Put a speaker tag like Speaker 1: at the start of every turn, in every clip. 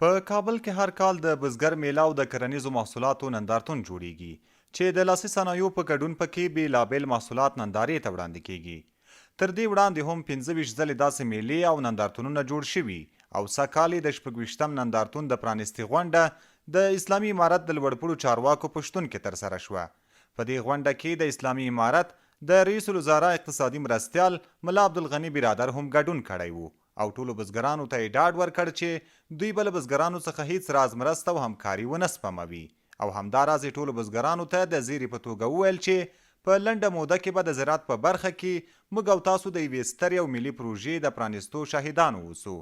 Speaker 1: په کابل کې هر کال د بزګر میله او د کرنیزو محصولاتو نندارتون جوړیږي چې د لاسي صنایعو په ګډون پکې بېلابېل محصولات نندارې ته وړاندې کیږي. تر دې وړاندې هم 15 ځلې داسې میلې او نندارتونونه جوړ شوي او سږکال د 26 نندارتون د پرانیستي غونډه د اسلامي امارت د لوړپوړو چارواکو په شتون کې ترسره شوه. په دې غونډه کې د اسلامي امارت د رئیس الوزراء اقتصادي مرستیال ملا عبدالغني برادر هم ګډون کړی و او ټولو بزګرانو ته یې ډاډ ورکړ چې دوی به له بزګرانو څخه هیڅ راز مرسته او همکاري ونه سپموي او همداراز یې ټولو بزګرانو ته د زیري په توګه وویل چې په لنډه موده کې به د زراعت په برخه کې موږ او تاسو د یوې سترې او ملي پروژې د پرانیستو شاهدانو اوسو.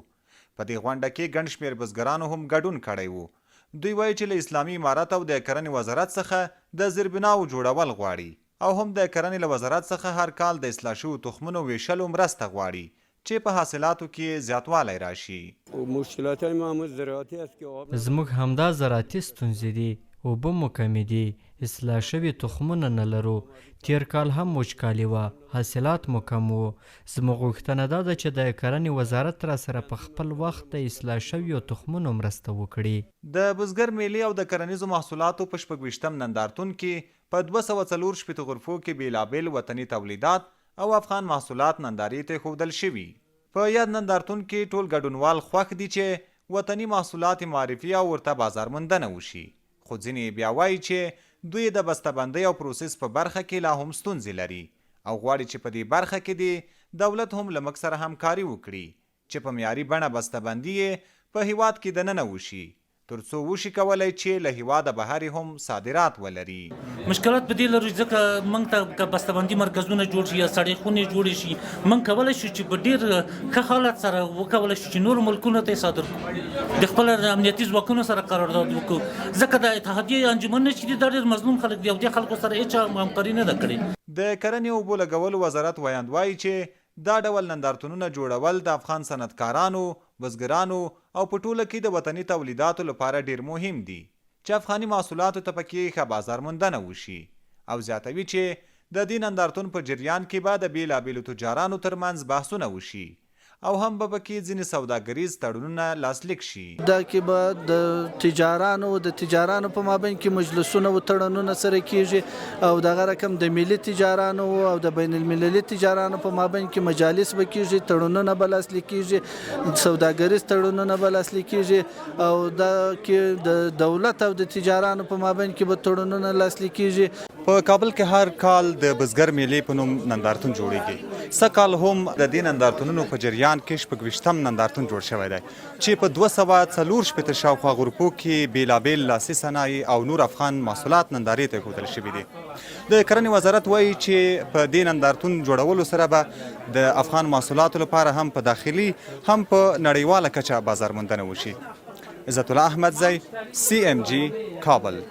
Speaker 1: په دې غونډه کې ګڼ شمېر بزګرانو هم ګډون کړی و. دوی وایي چې له اسلامي امارت او د کرنې وزارت څخه د زیربناو جوړول غواړي او هم د کرنې له وزارت څخه هر کال د اصلاح شویو تخمونو ویشلو مرسته غواړي چې په حاصلاتو کې زیاتوالی راشي.
Speaker 2: زموږ همدا زراعتي ستونزې دي، اوبه مو کمې دي، اصلاح شوي تخمونه نه لرو، تیر کال هم وچکالي وه، حاصلات مو کم وو. زموږ غوښتنه دا ده چې د کرنې وزارت راسره په خپل وخت د اصلاح شویو تخمونو مرسته وکړي.
Speaker 1: د بزګر میلې او د کرنیزو محصولاتو په 26 نندارتون کې په 244 غرفو کې بېلابېل وطني تولیدات او افغان محصولات نندارې ته ښودل شوي. په یاد نندارتون کې ټول ګډونوال خوښ دي چې وطني محصولات معرفي او ورته بازار موندنه وشي، خو ځینې بیا وایي چې دوی د بسته‌بندۍ او پروسس په برخه کې لا هم ستونزې لري او غواړي چې په دې برخه کې د دولت هم له موږ سره همکاري وکړي چې په معیاري بڼه بسته‌بندي یې په هیواد کې دننه وشي تر څو وشي کولی چې له هیواده بهر هم صادرات ولري.
Speaker 3: مشکلات په دې لري ځکه موږ ته بسته‌بندي مرکزونه جوړ شي یا سړې خونې جوړې شي، موږ کولی شو چې په ډېر ښه حالت سره وکولی شو چې نورو ملکونو ته یې صادر کړو، د خپل امنیتي ځواکونو سره قرارداد وکړو، ځکه د اتحادیې انجمنونه چې دي دا ډېر مظلوم خلک دي او دې خلکو سره هېچا همکاري نه ده کړې.
Speaker 1: د کرنې اوبو لګولو وزارت ویاند وایي چې دا ډول نندارتونونه جوړول د افغان صنعتکارانو، بزګرانو او په ټوله کې د وطني تولیداتو لپاره ډیر مهم دي چې افغاني محصولاتو ته پکې ښه بازار موندنه وشي او زیاتوي چې د دې نندارتون په جریان کې به د بېلابېلو تجارانو ترمنځ بحثونه وشي او هم به پکې ځینې سوداګریز تړونونه لاسلیک شي.
Speaker 4: دا کې به د تجارانو په مابین کې مجلسونه او تړونونه سره کیږي او دغه رقم د ملي تجارانو او د بین المللي تجارانو په مابین کې مجالس به کیږي، تړونونه به لاسلیک کیږي، سوداګریز تړونونه به لاسلیک کیږي او دا کې د دولت او د تجارانو په مابین کې به تړونونه لاسلیک کیږي.
Speaker 1: په کابل کې هر کال د بزګر میلې په نوم نندارتون جوړیږي. سږکال هم د دې نندارتونونو په جریان کې 26 نندارتون جوړ شوی دی چې په 244 شاوخوا غرفو کې بېلابېل لاسي صنایع او نور افغان محصولات نندارې ته ایښودل شوي دي. د کرنې وزارت وایي چې په دې نندارتون جوړولو سره به د افغان محصولاتو لپاره هم په داخلي هم په نړیواله کچه بازار موندنه وشي. عزت الله احمدزی، CMG، کابل.